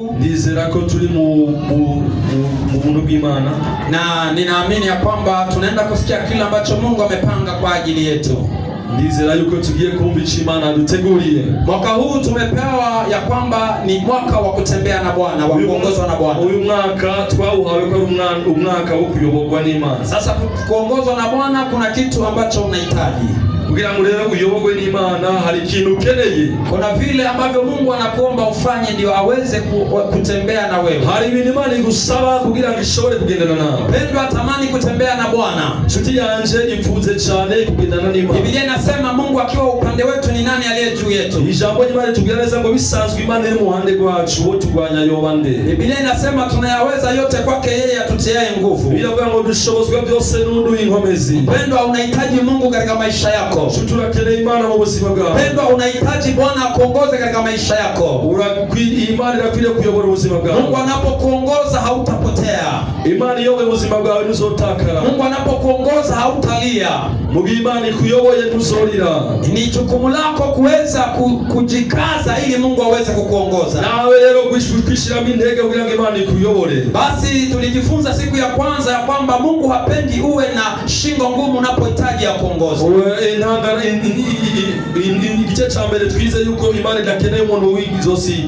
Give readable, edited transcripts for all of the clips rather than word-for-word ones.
Ndizera ko turi mu buntu bw'Imana na ninaamini ya kwamba tunaenda kusikia kila ambacho Mungu amepanga kwa ajili yetu. Ndizera yuko tugiye kumva icyo Imana duteguriye. Mwaka huu tumepewa ya kwamba ni mwaka wa kutembea na Bwana, wa kuongozwa na Bwana. Uyu mwaka twawuhawe ko umwaka wo kuyoborwa n'Imana. Sasa kuongozwa na Bwana kuna kitu ambacho unahitaji. Kugira ngo rero uyobogwe n'Imana hari ikintu ukeneye. Kuna vile ambavyo Mungu anakuomba ufanye ndio aweze kutembea na wewe. Hari ibintu Imana igusaba kugira ngo ishobore kugendana nawe. Pendwa, atamani kutembea na Bwana. Nshuti yanje ipfuze cyane kugendana n'Imana. Biblia inasema Mungu akiwa upande wetu ni nani aliye juu yetu? Ijambo ry'Imana tugereza ngo bisanzwe Imana iri mu ruhande rwacu wo turwanya yoba nde. Biblia inasema tunayaweza yote kwake yeye atutiaye nguvu. Biravuga ngo dushobozwa byose n'undu inkomezi. Pendwa, unahitaji Mungu katika maisha yako. Turakeneye Imana mu buzima bwawe. Pendwa, unahitaji Bwana akuongoze katika maisha yako. Imana irakwiriye kuyobora ubuzima bwawe. Mungu anapokuongoza hautapotea. Imana iyoboye ubuzima bwawe ntuzotakara. Mungu anapokuongoza hautalia. Mu Imana ikuyoboye ntuzorira. Ni jukumu lako kuweza kujikaza ili Mungu aweze kukuongoza. Nawe rero kwishiramo intege kugira ngo Imana ikuyobore. Basi tulijifunza siku ya kwanza ya kwamba Mungu hapendi uwe na shingo ngumu unapohitaji kuongozwa. Igice cha mbere twize yuko Imana idakeneye umuntu w'izosi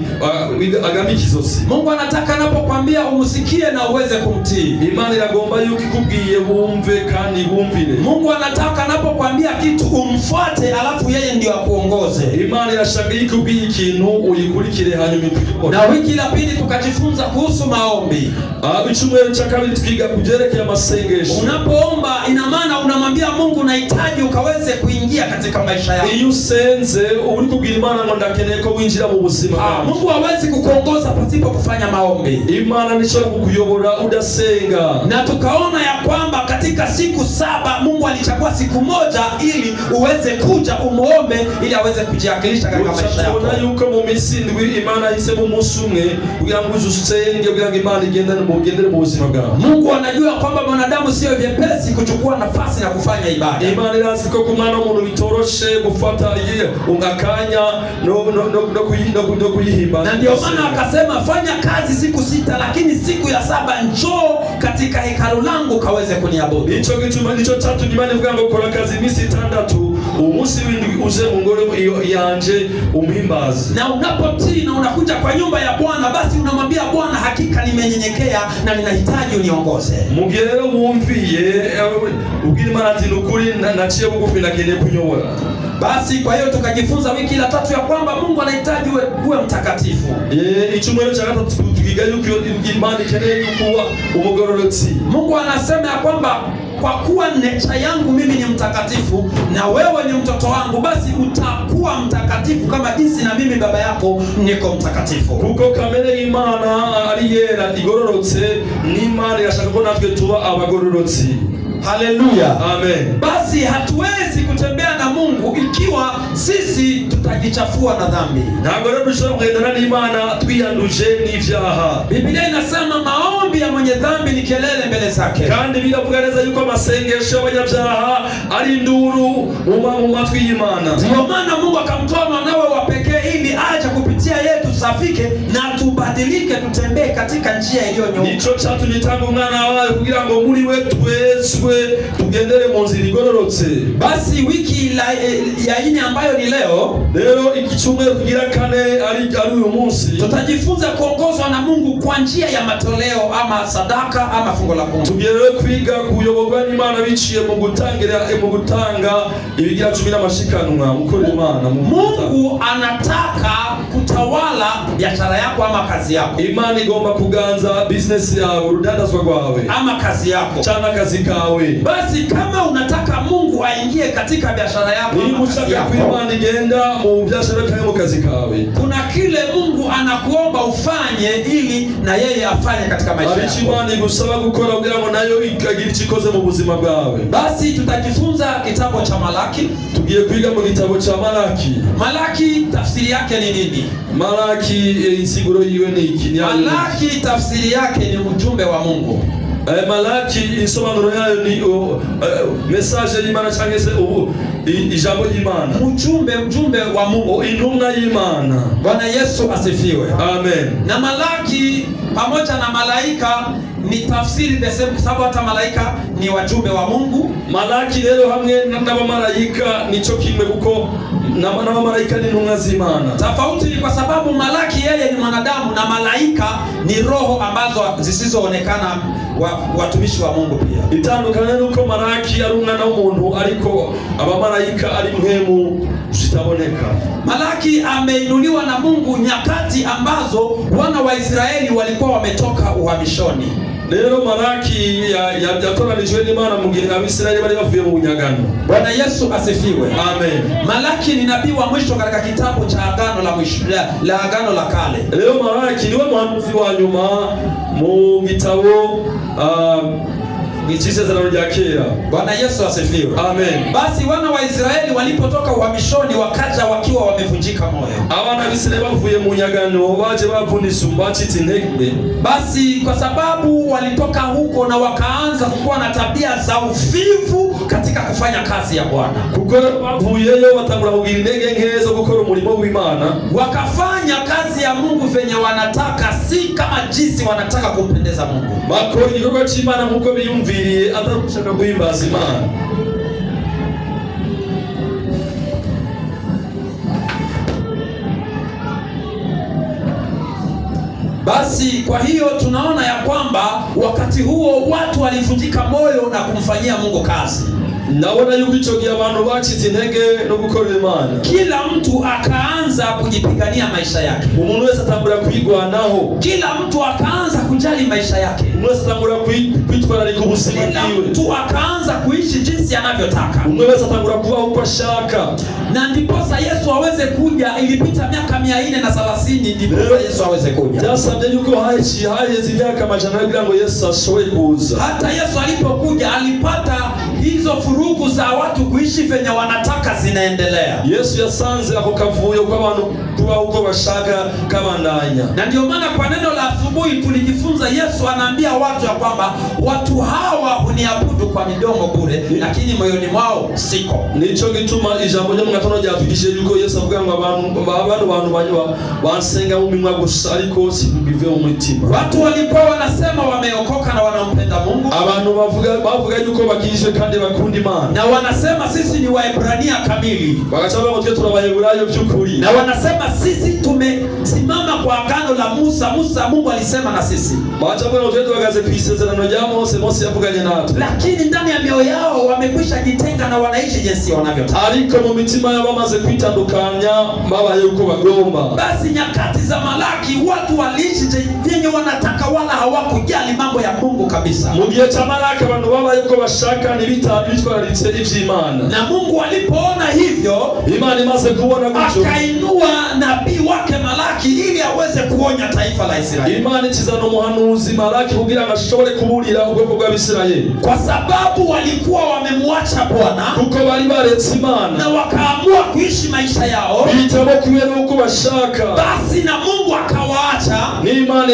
agambika izosi. Mungu anataka anapokuambia umusikie na uweze kumtii. Imana iragomba yuko ikubwiye bumve kandi bumvire. Mungu anataka anapokuambia kitu umfuate alafu yeye ndio akuongoze. Imana irashaka ikubwiye ikintu uyikurikire hanyuma ikubikore. Na wiki la pili tukajifunza kuhusu maombi. Icyumweru cha kabiri twiga kujerekea masengesho. Unapoomba ina maana unamwambia Mungu unahitaji ukaweze kuingia katika maisha yako. Iyo usenze uri kubwira Imana ngo ndakeneye ko winjira mu buzima bwawe. Mungu hawezi kukuongoza pasipo kufanya maombi. Imana nishobora kukuyobora udasenga. Na tukaona ya kwamba katika siku 7 Mungu alichagua siku moja ili uweze kuja umuombe ili aweze kujiakilisha katika maisha yako. Tuna yuko mu minsi ndwi Imana yise mu munsi umwe kugira ngo usenge kugira ngo Imana igendane mu buzima bwawe. Mungu anajua kwamba mwanadamu sio vyepesi kuchukua nafasi na kufanya ibada. Imana irazi ko kumana umuntu bitoroshe gufata ungakanya no kuyihimba. Na ndio maana akasema fanya kazi siku 6 lakini siku ya 7 njoo katika hekalu langu kaweze kuniabudu. Nico tatu Imana ivuga ngo kora kazi iminsi 6 umunsi w'indwi uze mu ngoro yanje umhimbaze. Na unapotii na unakuja kwa nyumba ya Bwana basi unamwambia Bwana, hakika nimenyenyekea na ninahitaji uniongoze. Mugihe rero wumviye ubwira Imana ati nukuri naciye bugufi nakeneye kunyobora. Basi kwa hiyo tukajifunza wiki la 3 ya kwamba Mungu anahitaji uwe mtakatifu. Icyumweru cha gatatu tukiga yuko Imana ikeneye kuwa umugororotsi. Mungu anasema ya kwamba kwa kuwa nature yangu mimi ni mtakatifu na wewe ni mtoto wangu, basi utakuwa mtakatifu kama jinsi na mimi baba yako niko mtakatifu. Kuko kamere y'Imana ari yera igororotse, n'Imana irashaka ko natwe tuba abagororotsi. Haleluya. Amen. Basi hatuwezi kutembea na Mungu ikiwa sisi tutajichafua na dhambi. Ntabwo rero dushobora kugendana n'Imana twiyanduje n'ivyaha. Biblia inasema maombi ya mwenye dhambi ni kelele mbele zake. Kandi biravuga neza yuko amasengesho y'abanyabyaha ari induru mu matwi y'Imana. Ndio maana Mungu akamtoa mwanawe wa pekee ili aje kupitia yetu tusafike na tubadilike, tutembee katika njia iliyonyooka. Nico cyatumye tanga umwana wawe kugira ngo muri we tweswe tugendere mu nzira igororotse. Basi wiki ya 4 ambayo ni leo ikicyumweru kugira kane ari uyu munsi tutajifunza kuongozwa na Mungu kwa njia ya matoleo ama sadaka ama fungo la Mungu. Tugiye kwiga kuyoborwa n'Imana biciye mu gutanga ibigira 10 n'amashikanwa mukora Imana. Mungu anataka kutawala biashara yako ama kazi yako. Imana igomba kuganza business yawe, urudandazwa rwawe ama kazi yako cyangwa kazi kawe. Basi kama unataka Mungu aingie katika biashara yako ama kazi yako, Imana igenda mu biashara kawe mu kazi kawe, kuna kile Mungu anakuomba ufanye ili na yeye afanye katika maisha yako. Imana igusaba gukora kugira ngo nayo ikagira ikikoze mu buzima bwawe. Basi tutajifunza kitabu cha Malaki. Tugiye kwiga mu gitabo cha Malaki. Malaki tafsiri yake ni nini? Malaki insiguro yiwe ni iki? Malaki tafsiri yake ni ujumbe wa Mungu. Malaki insobanuro yayo ni message y'Imana cyangwa se ijambo ry'Imana, mjumbe wa Mungu, intumwa y'Imana. Bwana Yesu asifiwe. Amen. Na Malaki pamoja na malaika ni tafsiri the same, kwa sababu hata malaika ni wajumbe wa Mungu. Malaki rero hamwe n'abamarayika nico kimwe, kuko n'abamarayika ni intumwa z'Imana. Tofauti ni kwa sababu Malaki yeye ni mwanadamu na malaika ni roho ambazo zisizoonekana, watumishi wa Mungu pia. Itandukanye nuko Malaki ari umwana w'umuntu, ariko abamarayika ari mpemu zitaboneka. Malaki ameinuliwa na Mungu nyakati ambazo wana wa Israeli walikuwa wametoka uhamishoni. Rero Malaki yatoranijwe n'Imana mu gihe Abisirayeli bari bavuye mu bunyagano. Bwana Yesu asifiwe. Amen. Malaki ni nabii wa mwisho katika kitabu cha agano la mwisho la agano la kale. Rero Malaki niwe muhanuzi wa nyuma mu gitabo Isezerano rya kera. Bwana Yesu asifiwe. Amen. Basi wana wa Israeli walipotoka uhamishoni wakaja wakiwa wamevunjika moyo. Abana b'Isirayeli bavuye mu nyagano baje bavunitse bacitse intege. Basi kwa sababu walitoka huko na wakaanza kuwa na tabia za uvivu katika kufanya kazi ya Bwana. Kuko bavuyeyo batangura kugira intege nke zo gukora umurimo w'Imana. Wakafanya kazi ya Mungu venye wanataka, si kama jinsi wanataka kumpendeza Mungu. Bakora igikorwa cy'Imana nkuko biyumvira atarushaka guhimbaza Imana. Basi kwa hiyo tunaona ya kwamba wakati huo watu walivunjika moyo na kumfanyia Mungu kazi. Ndabona yuko ico gihe abantu bacitse intege no gukorera Imana. Kila mtu akaanza kujipigania maisha yake. Umuntu wese atangura kwigwanaho. Kila mtu akaanza kujali maisha yake. Umuntu wese atangura kwitwararika ubuzima bwiwe. Kila mtu akaanza kuishi jinsi anavyotaka. Umuntu wese atangura kubaho uko ashaka. Na ndiposa Yesu aweze kuja, ilipita miaka 430 ndiposa Yesu aweze kuja. Byasabye yuko haheze imyaka amajana kugira ngo Yesu ashoboye kuza. Hata Yesu alipokuja alipata hizo furugu za watu kuishi venye wanataka zinaendelea. Yesu yasanze ako kavuyo kwa abantu kuba uko bashaka kabandanya. Na ndio maana kwa neno la asubuhi tulijifunza, Yesu anaambia watu ya kwamba watu hawa huniabudu kwa midomo bure, lakini moyoni mwao siko. Nico gituma ijambo ryo mu gatondo ryatwigishije yuko Yesu avuga ngo abantu banywa bansenga mu minwa gusa, ariko sibive mu mutima. Watu walikuwa wanasema wameokoka na wanampenda Mungu. Abantu bavuga yuko bakijwe kandi bakunda Imana. Na wanasema sisi ni Waebrania kamili. Bakachaba ngo twe turabayeburayo by'ukuri. Na wanasema sisi tumesimama kwa agano la Musa. Mungu alisema na sisi. Bakachaba ngo twe tuhagaze ku isezerano rya Mose yavuganye natwe. Lakini ndani ya mioyo yao wamekwisha jitenga na wanaishi jinsi wanavyotaka. Ariko mu mitima yao bamaze kwitandukanya, babaye uko bagomba. Basi nyakati za Malaki watu waliishi vyenye wanataka, wala hawakujali mambo ya Mungu kabisa. Mu gihe cha Malaki abantu babaye uko bashaka bitwararitse ivy'Imana. Na Mungu alipoona hivyo, Imana imaze kubona gutyo, akainua nabii wake Malaki ili aweze kuonya taifa la Israeli. Imana ikizana umuhanuzi Malaki kugira ngo ashobore kuburira ubwoko bw'Abisirayeli, kwa sababu walikuwa wamemwacha Bwana, kuko bari baretse Imana na wakaamua kuishi maisha yao bitamo kubera uko bashaka. Basi na Mungu akawaacha, n'Imana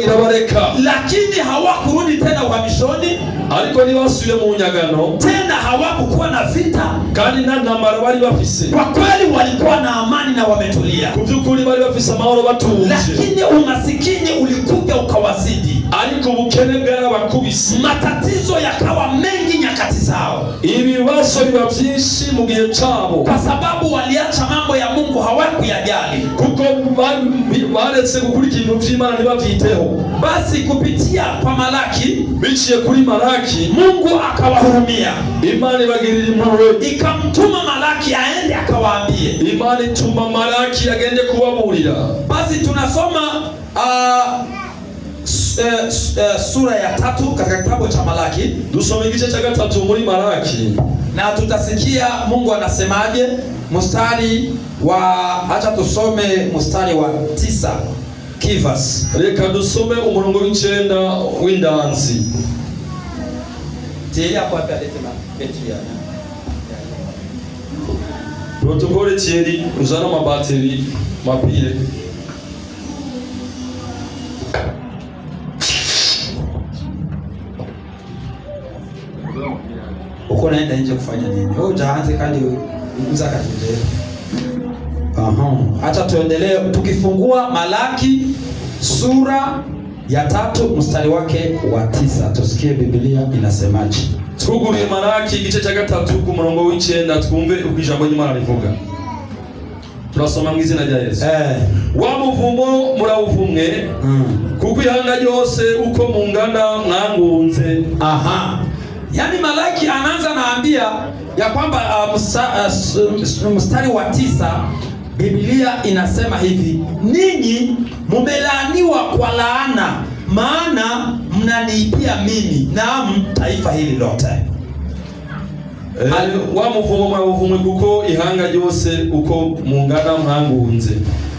irabareka, lakini hawakurudi tena uhamishoni. Ariko ntibasubiye mu nyagano tena, hawakukuwa na vita kandi nta ntambara bari bafise. Kwa kweli walikuwa na amani na wametulia, ku by'ukuri bari bafise amahoro batuje. Lakini umasikini ulikuja ukawazidi, ariko ubukene bwarabakubise, matatizo yakawa mengi nyakati zao, ibibazo biba byinshi mu gihe cyabo, kwa sababu waliacha mambo ya Mungu, hawakuyajali, kuko baretse gukurikira ibintu by'Imana ntibabyiteho. Basi kupitia kwa Malaki, biciye kuri Malaki, Mungu akawahurumia. Imana ibagirira impuhwe, ikamtuma Malaki aende akawaambie. Imana ituma Malaki agende kubaburira. Basi tunasoma sura ya 3 katika kitabu cha Malaki. Dusome igice cha 3 muri Malaki, na tutasikia Mungu anasemaje. Mstari wa, acha tusome mstari wa 9 kivas. Reka dusome umurongo w'9 w'indanzi. Tia kwa kalete na betri yana. Protokole Thierry uzana mabateri mapile. Ulikuwa unaenda nje kufanya nini? Wewe utaanze kandi uzaka nje. Acha tuendelee tukifungua Malaki sura ya 3 mstari wake wa 9. Tusikie Biblia inasemaje. Tuguriye Malaki igice cya 3 ku murongo w'9 twumve uko ijambo ry'Imana rivuga. Turasoma mu izina rya Yesu. Wa muvumo murawuvumwe kuko ihanga ryose uko mungana mwangunze. Yaani Malaki anaanza naambia ya kwamba mstari wa 9 Biblia inasema hivi, ninyi mumelaaniwa kwa laana, maana mnaniibia mimi na taifa hili lote. Wa muvumo murawuvumwe kuko ihanga ryose uko mungana mwangunze.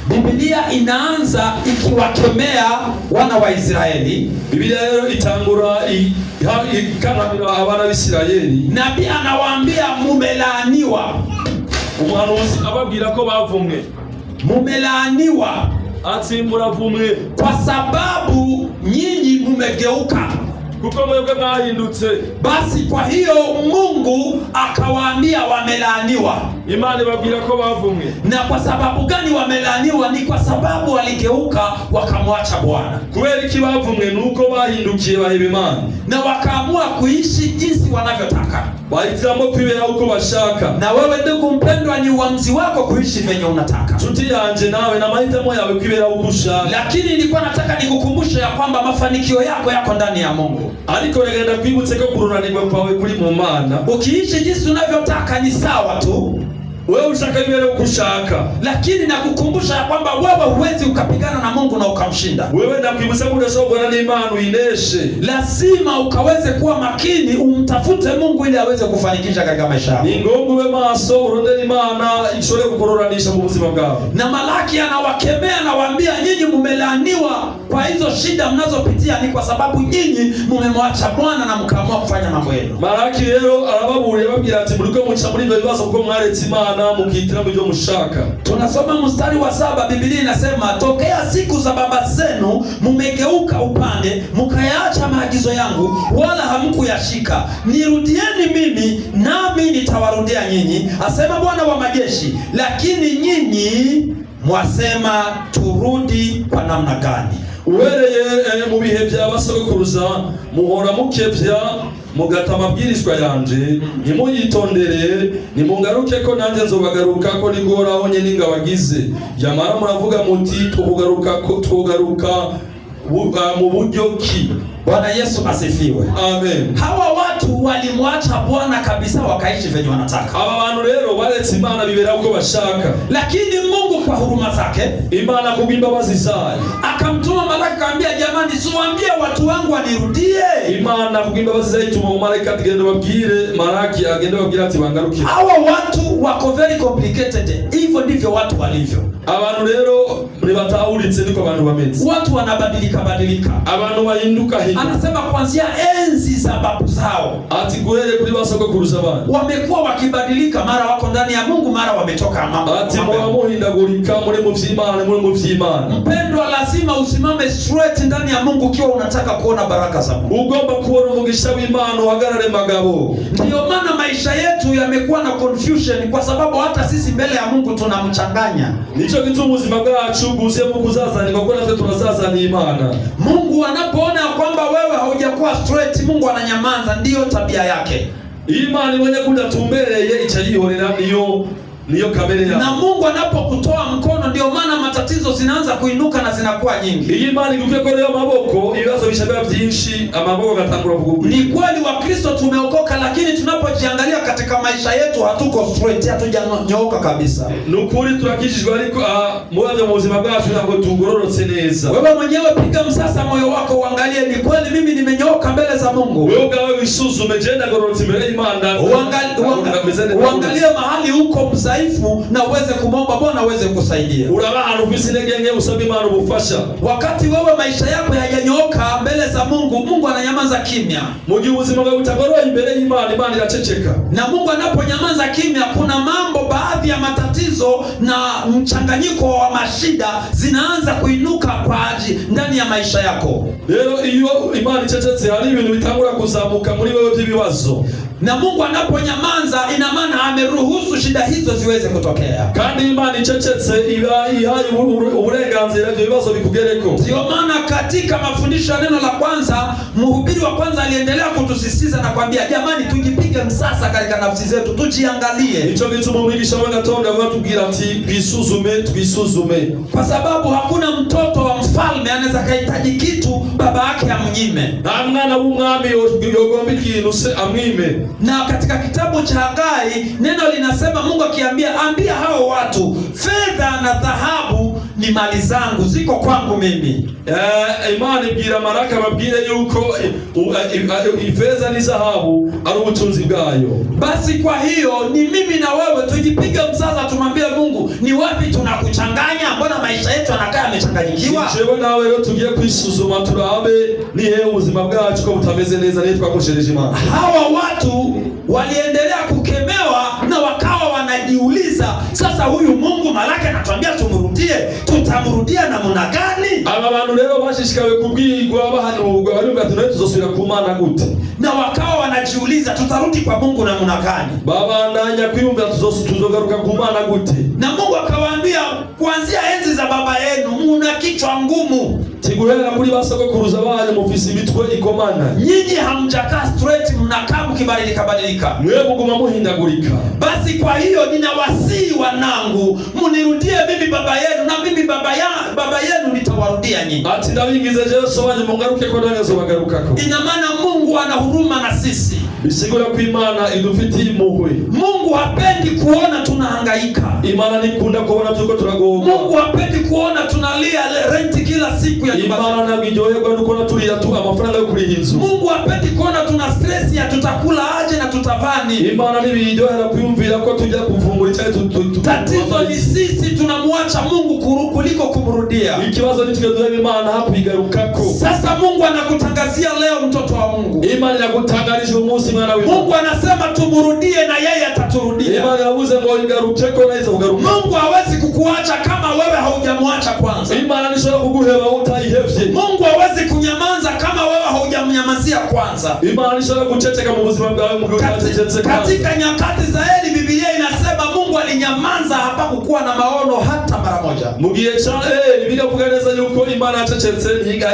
Biblia inaanza ikiwakemea wana wa Israeli. Biblia rero itangura ikanamira abana b'Isirayeli. Nabii anawaambia mumelaaniwa. Umuhanuzi ababwira ko bavumwe. Mumelaaniwa. Ati muravumwe kwa sababu nyinyi mumegeuka. Kuko mwebwe mwahindutse. Basi kwa hiyo Mungu akawaambia wamelaaniwa. Imani babwira ko bavumwe. Na kwa sababu gani wamelaaniwa? Ni kwa sababu waligeuka wakamwacha Bwana. Kweli kibavumwe nuko bahindukiye baheba Imana na wakaamua kuishi jinsi wanavyotaka. Bahitamo kwibera uko bashaka. Na wewe ndugu mpendwa, ni uamuzi wako kuishi venye unataka. Nshuti yanje nawe na mahitamo yawe kwibera uko ushaka. Lakini nilikuwa nataka nikukumbushe ya kwamba mafanikio yako yako ndani ya Mungu. Ariko regenda kwibutse ko kurunanirwa kwawe kuri mu Mana. Ukiishi jinsi unavyotaka ni sawa tu. Wewe ushaka ibere uko ushaka. Lakini nakukumbusha ya kwamba wewe huwezi ukapigana na Mungu na ukamshinda. Wewe ndakwibutsa ko udashobora n'Imana uineshe. Lazima ukaweze kuwa makini, umtafute Mungu ili aweze kufanikisha katika maisha yako. Ni ngombwa ube maso urondera Imana ishobore kukororanisha mu buzima bwawe. Na Malaki anawakemea na waambia, nyinyi mumelaaniwa kwa hizo shida mnazopitia, ni kwa sababu nyinyi mumemwacha Bwana na mkaamua kufanya mambo yenu. Malaki rero arababurira babwira ati muriko muca muri ibyo bibazo kuko mwaretse Imana mukitira mu byo mushaka. Tunasoma mstari wa 7, Biblia inasema, tokea siku za baba zenu mumegeuka upande, mkayaacha maagizo yangu, wala hamkuyashika. Nirudieni mimi, nami nitawarudia nyinyi, asema Bwana wa majeshi. Lakini nyinyi mwasema, turudi kwa namna gani? Ubereye mu bihe bya basogokuruza muhora mukevya mugata amabwirizwa yanje, nimuyitondere, nimungaruke ko nanjye nzobagaruka ko nigoraho nye ningabagize. Yamara muravuga muti tugaruka mu buryo ki? Bwana Yesu asifiwe. Amen. Hawa watu walimwacha Bwana kabisa, wakaishi venye wanataka. Aba bantu rero baretse Imana bibera uko bashaka. Lakini Mungu kwa huruma zake, Imana kubw'imbabazi zayo, akamtuma malaika akamwambia, jamani, siwaambie watu wangu wanirudie. Imana kubw'imbabazi zayo ituma malaika agende babwire, Malaki agende babwire ati bangaruke. Hawa watu wako very complicated. Hivyo ndivyo watu walivyo. Abantu rero nibatawuritse niko abantu bameze. Watu wanabadilika. Abantu bahinduka. Anasema kuanzia enzi za babu zao, ati guhere kuri basogokuruza abantu wamekuwa wakibadilika, mara wako ndani ya Mungu, mara wametoka mambo. Ati muhindagurika muri mu vy'Imana. Mpendwa, lazima usimame straight ndani ya Mungu ukiwa unataka kuona baraka za Mungu. Ugomba kuona umugisha w'Imana uhagarare magabo. Ndio maana maisha yetu yamekuwa na confusion, kwa sababu hata sisi mbele ya Mungu tunamchanganya. Nico gituma ubuzima bwacu bwuzuye mu kuzazanirwa, kuko natwe turazazaniye Imana. Mungu anapoona kwamba wewe haujakuwa straight, Mungu ananyamaza. Ndiyo tabia yake. Imana ibonye kudatumbereye ica yihorera, niyo kamere yake. Na Mungu anapokutoa mkono, ndio maana matatizo zinaanza kuinuka na zinakuwa nyingi. Iyi Imana iguke ko leo maboko ibibazo bishabira byinshi, amaboko gatangura kugugwa. Ni kweli wa Kristo tumeokoka, lakini tunapojiangalia katika maisha yetu hatuko straight, hatujanyooka kabisa. Nukuri turakijijwe, ariko mubaze mu buzima bwacu ntabwo tugororotse neza. Wewe mwenyewe piga msasa moyo wako, uangalie, ni kweli mimi nimenyooka mbele za Mungu? Wewe gawe wisuzume, je ndagororotse mbele y'Imana? Uangalie mahali uko dhaifu na uweze kumomba Bwana uweze kusaidia. Urabana ufisi negenge usaba Imana ubufasha. Wakati wewe maisha yako hayanyooka mbele za Mungu, Mungu ananyamaza kimya. Mu gihe ubuzima bwawe butagoroye imbere y'Imana, Imana iraceceka. Na Mungu anaponyamaza kimya, kuna mambo, baadhi ya matatizo na mchanganyiko wa mashida zinaanza kuinuka kwa ajili ndani ya maisha yako. Rero iyo Imana icecetse, hari ibintu bitangura kuzamuka muri wewe by'ibibazo. Na Mungu anaponyamaza ina maana ameruhusu shida hizo ziweze kutokea. Kandi Imana icecetse iba ihaye uburenganzira ibyo bibazo bikugereko. Ndio maana katika mafundisho ya neno la kwanza, mhubiri wa kwanza aliendelea kutusisitiza na kwambia, jamani, tujipige msasa katika nafsi zetu, tujiangalie. Ico bituma umwigisha wa gatondo avuga ati twisuzume. Kwa sababu hakuna mtoto wa mfalme anaweza kahitaji kitu baba yake amnyime. Na mwana w'umwami yogomba ikintu se amwime. Na katika kitabu cha Hagai neno linasema, Mungu akiambia, ambia hao watu, fedha na dhahabu ni mali zangu, ziko kwangu mimi. Imana ibwira maraka babwire yuko ifeza ni dhahabu ari ubutunzi bwayo. Basi kwa hiyo ni mimi na wewe tujipige msasa, tumwambie Mungu, ni wapi tunakuchanganya? Mbona maisha yetu yanakaa yamechanganyikiwa? Jewe nawe rero tugiye kwisuzuma turabe ni hehe ubuzima bwacu ko butameze neza, ni twakoshereje Imana. Hawa watu waliendelea kukemewa na wakawa wanajiuliza, sasa huyu Mungu malaki anatuambia tumrudie, tutamrudia namna gani? Aba bantu rero bashishikawe kubwirwa bahanurwa barumva ati tuzosubira ku Mana gute? Na wakawa wanajiuliza, tutarudi kwa Mungu namna gani? Babandanya kwiyumva tuzogaruka ku Mana gute? Na Mungu akawaambia, kuanzia enzi za baba yenu muna kichwa ngumu. Tiguhera kuri basogokuruza banyu mufise imitwe ikomana. Nyinyi hamjakaa straight, mnakaa mkibadilika. Mwe muguma muhindagurika. Basi kwa hiyo ninawasihi wanangu, munirudie mimi baba yenu, na mimi baba yenu nitawarudia nyinyi. Ati ndabingize Yesu wanyu mungaruke ko nange zobagarukako. Ina maana Mungu ana huruma na sisi. Bisigura ko Imana idufitiye impuhwe. Mungu hapendi kuona tunahangaika. Imana nikunda kuona tuko turagomba. Mungu hapendi kuona tunalia rent kila siku ya Imana nabiryoherwa nuko naturiya tu amafaranga yo kuri inzu. Mungu hapendi kuona tuna stress ya tutakula aje na tutavani. Imana nibiryohera kuyumvira ko tujya kuvumbura cyane tatizo ni sisi tunamwacha Mungu kuliko kumrudia. Ikibazo ni tugeduhe Imana hakuigarukako. Sasa Mungu anakutangazia leo, mtoto wa Mungu. Imana inakutangarije umunsi mwana wewe. Mungu anasema tumrudie na yeye ataturudia. Imana yavuze ngo igarukeko na izo ugaruka. Mungu hawezi kukuacha kama wewe haujamwacha kwanza. Imana nishora kuguheba utayihevye. Mungu hawezi kunyamaza kama wewe haujamnyamazia kwanza. Imana nishora kuceceka mu buzima bwawe mu gutaceceka. Katika nyakati za Eli Biblia inasema Mungu alinyamaza, hapakuwa na maono hata mara moja. Mugihe cha Eli Biblia ivuga neza yuko Imana acecetse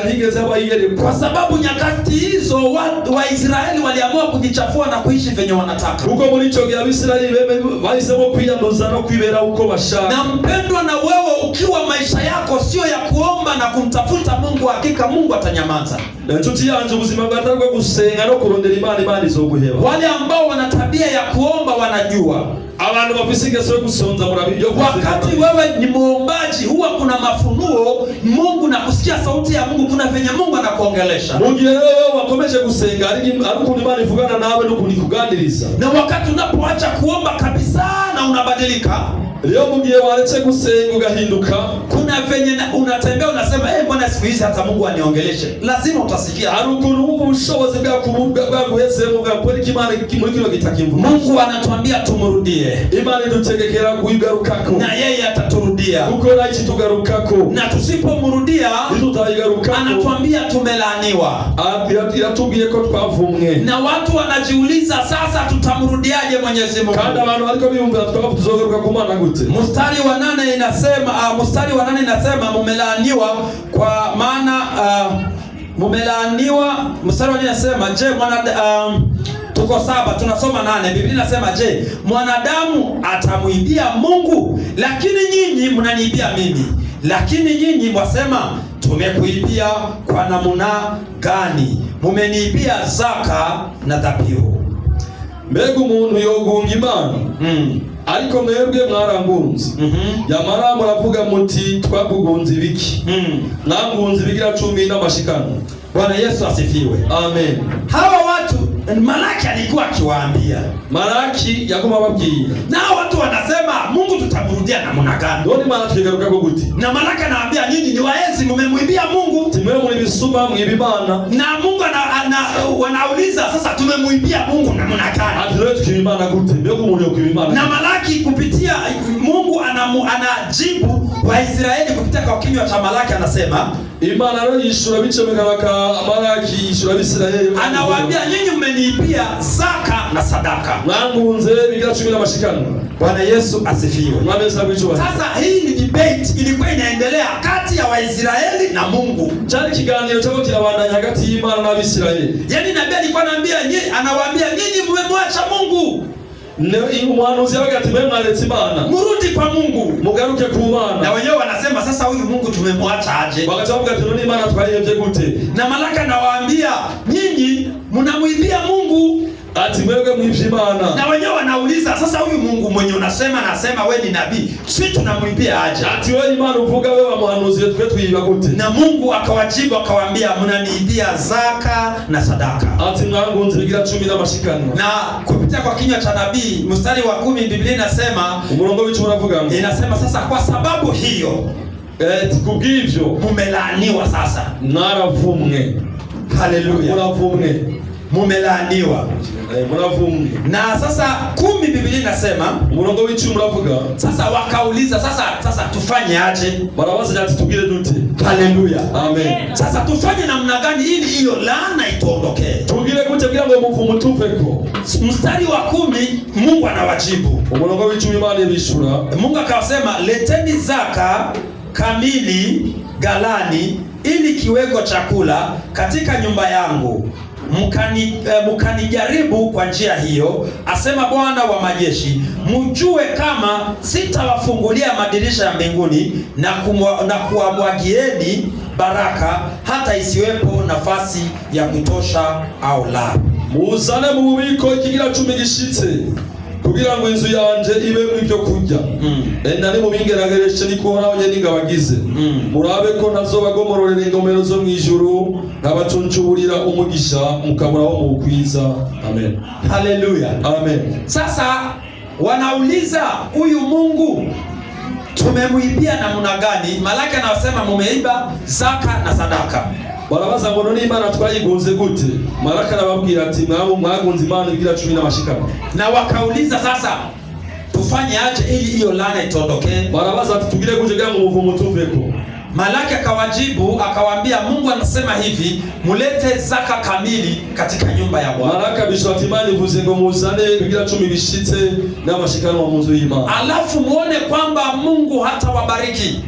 ntigeze abayerekwa. Kwa sababu nyakati hizo wa Israeli waliamua kujichafua na kuishi venye wanataka. Uko muri cyo gihe Abisirayeli bahisemo kwiyanduza no kwibera uko bashaka. Na mpendwa, na wewe ukiwa maisha yako sio ya kuomba na kumtafuta Mungu, hakika Mungu atanyamaza. Nchuti yanje ubuzima bwatarwa gusenga no kurondera Imana izoguheba. Wale ambao wana tabia ya kuomba wanajua. Abantu bafise ingeso yo gusonza murabiryo. Wakati wewe ni muombaji, huwa kuna mafunuo Mungu na kusikia sauti ya Mungu, kuna venye Mungu anakuongelesha. Mugihe wewe wakomeje gusenga ariko Imana ivugana nawe no kunikuganiriza. Na wakati unapoacha kuomba kabisa na unabadilika, leo mugihe waretse gusenga ugahinduka, kuna venye unatembea unasema mbona siku hizi hata Mungu aniongeleshe. Lazima utasikia arukuntu ubushobozi bwaguhezemo bwakora Imana muri kino gitakimvu. Mungu anatuambia tumrudie. Imana idutegekera kuigarukako na yeye ataturudia. Kuko naiki tugarukako, na tusipomrudia tutayigarukako, anatuambia tumelaaniwa. Yatubwiye ko twavumwe. Na watu wanajiuliza, sasa tutamrudiaje Mwenyezi Mungu? Kandi abantu ariko biyumvira tuzogaruka ku Mana gute? Mstari wa 8 inasema mumelaaniwa kwa maana mumelaaniwa. Mstari wa 8 inasema je, tuko 7 tunasoma 8. Biblia inasema je, mwanadamu atamuibia Mungu? Lakini nyinyi mnaniibia mimi. Lakini nyinyi mwasema tumekuibia kwa namna gani? Mumeniibia zaka na dhabihu. Mbega umuntu yogunga Imana ariko mwebwe mwarangunze. Yamara muravuga muti twagugunze ibiki? Mwangunze ibigira 10 n'amashikano. Bwana Yesu asifiwe. Amen. Hawa watu Malaki alikuwa akiwaambia. Malaki yakoma babwiye. Na watu wanasema Mungu tutamrudia namna gani? Ndio Malaki tugaruka ko guti. Na Malaki anawaambia nyinyi ni waenzi, mmemwibia Mungu. Timwe muri bisuma mwibimana. Na Mungu wanauliza sasa, tumemuibia Mungu namna gani? ati leo tukibimana gute mbego umuntu yokibimana. Na Malaki kupitia Mungu anajibu Waisraeli kupitia kwa kinywa cha Malaki, anasema Imana rero yishura bicomeka Malaki yishura Bisirayeli, anawaambia nyinyi mmeniibia zaka na sadaka, mwangunze bigira 10 na mashikano. Bwana Yesu asifiwe. Sasa hii ni debate ilikuwa inaendelea kati ya Waisraeli na Mungu. Cyari kiganiro cyako kirabandanya hagati y'Imana n'Abisirayeli. Yaani nabii alikuwa anawaambia nyinyi mmemwacha Mungu. Umuhanuzi yabaga ati mwe mwaretse Imana, murudi kwa Mungu, mugaruke ku Mana. Na wenyewe wanasema sasa huyu Mungu tumemwacha aje? Wakavuga ati none Imana twayihebye gute? Na Malaki anawaambia nyinyi mnamuibia Mungu. Ati mwebwe mwibye Imana. Na wenyewe wanauliza sasa huyu Mungu mwenye nasema wewe ni nabii, sisi tunamuibia aje? Ati wewe Imana uvuga wewe muhanuzi twe twiba gute? Na Mungu akawajibu akawaambia mnaniibia zaka na sadaka. Ati mwangunze bigira 10 na mashikano. Na kupitia kwa kinywa cha nabii mstari wa 10 Biblia inasema, umurongo w'icyo uravuga ngo, inasema sasa kwa sababu hiyo kubw'ivyo mumelaaniwa sasa. Mwaravumwe. Haleluya. Muravumwe. Mumelaaniwa. Muravumwe. Na sasa 10 Biblia inasema, umurongo w'icyo uravuga, sasa wakauliza sasa tufanye aje? Barabaza ati tugire dute? Haleluya. Amen. Sasa tufanye namna gani ili hiyo laana ituondokee? Tugire gute kugira ngo muvumo tuveko? Mstari wa 10 Mungu anawajibu. Umurongo w'icyo Imana ibishura. Mungu akasema, leteni zaka kamili galani ili kiweko chakula katika nyumba yangu. Mkanijaribu kwa njia hiyo, asema Bwana wa majeshi, mjue kama sitawafungulia madirisha ya mbinguni na kuwamwagieni baraka hata isiwepo nafasi ya kutosha au la. Muzane mu bubiko ikigira 10 gishitse kugira ngo inzu yanje ibe mu byo kurya. Enda ni mu bingeragereshe niko nawe ningabagize. Murabe ko nazobagomororera ingomero zo mwijuru nkabacuncuburira umugisha mukaburaho mu kwiza. Amen. Haleluya. Amen. Sasa wanauliza huyu Mungu tumemuibia namna gani? Malaki anasema mumeiba zaka na sadaka. Barabaza ngo none Imana twayigunze gute? Malaki arababwira ati mwagunze Imana bigira 10 na mashikano. Na wakauliza sasa tufanye aje ili hiyo laana itondokee? Barabaza ati tugire gute gango muvumo tuveko? Malaki akawajibu akawaambia, Mungu anasema hivi, mulete zaka kamili katika nyumba ya Bwana. Malaki bishwa Imana ivuze ngo muzane bigira 10 bishitse n'amashikano mu nzu y'Imana. Alafu muone kwamba Mungu hata wabariki.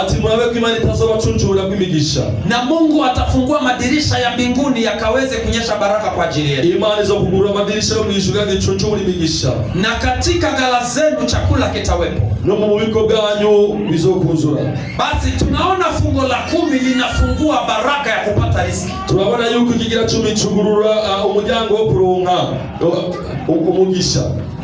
Ati murabe ko Imana itazobacunjura kwimigisha. Na Mungu atafungua madirisha ya mbinguni yakaweze kunyesha baraka kwa ajili yetu. Imana izokugurura madirisha yo mwijuru y'icunjura imigisha. Na katika ghala zenu chakula kitawepo. No mu bubiko bwanyu bizokuzura. Basi tunaona fungo la 10 linafungua baraka ya kupata riziki. Turabona yuko kigira 10 cugurura umuryango wo kuronka umugisha.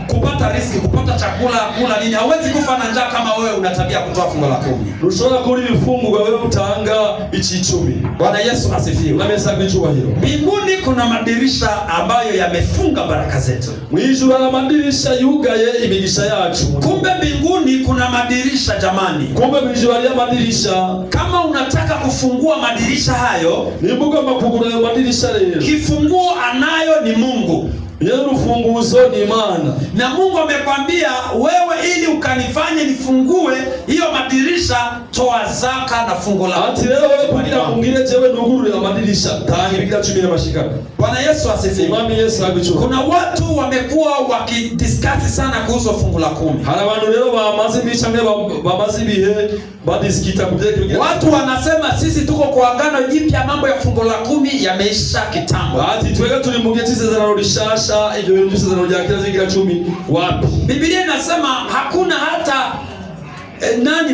Kupata riziki, kupata chakula, kula nini. Hauwezi kufa na njaa kama wewe unatabia kutoa fungo la 10. Rushora kuri bifungurwa wewe utanga 10. Bwana Yesu asifiwe. Na mesa kw'icyubahiro. Mbinguni kuna madirisha ambayo yamefunga baraka zetu. Mwijuru ana madirisha yugaye imigisha yacu. Kumbe mbinguni kuna madirisha jamani. Kumbe mwijuru ali madirisha. Kama unataka kufungua madirisha hayo, ni mugomba kugura ayo madirisha rero. Kifunguo anayo ni Mungu. Yeye ufunguzo ni Imana. Na Mungu amekwambia wewe, ili ukanifanye nifungue hiyo madirisha, toa zaka na fungo la. Ati wewe kugira mungire jewe nugurure amadirisha tangi bigira 10 na mashikano. Bwana Yesu asifiwe. Mwami Yesu abicho. Kuna watu wamekuwa wakidiscuss sana kuhusu fungo la 10. Hari abantu rero bamaze bicamwe bamaze bihe badiskita kubyeka. Watu wanasema sisi tuko kwa agano jipya, mambo ya fungo la 10 yameisha kitambo. Ati twega tuli mu gihe cy'isezerano rishasha, ibyo bintu by'isezerano rya kera zigira 10 wapi? Biblia inasema hakuna hata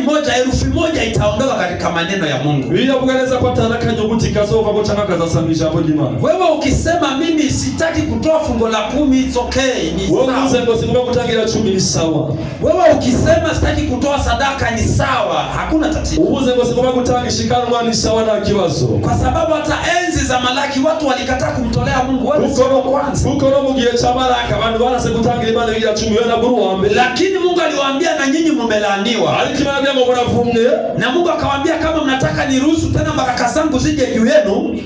moja 1000 itaondoka katika maneno ya Mungu. Biblia inavuga neza ko atanaka nyuguti kazova ko changa kazasamisha hapo Imana. Wewe ukisema mimi sitaki kutoa fungo la 10, it's okay, ni sawa. Wewe unasema singomba kutangira 10 ni sawa. Wewe ukisema sitaki kutoa sadaka ni sawa, hakuna tatizo. Ubuze ngo singomba kutanga shikanwa ni sawa na kibazo. Kwa sababu hata enzi za Malaki watu walikataa kumtolea Mungu. Wewe sio kwanza. Uko no mugihe cha Malaki abantu barase kutangira Imana bigira 10 wewe na buru wa mbele. Lakini Mungu aliwaambia na nyinyi mmelaaniwa. Na Mungu akawaambia kama mnataka niruhusu tena baraka zangu zije juu yenu,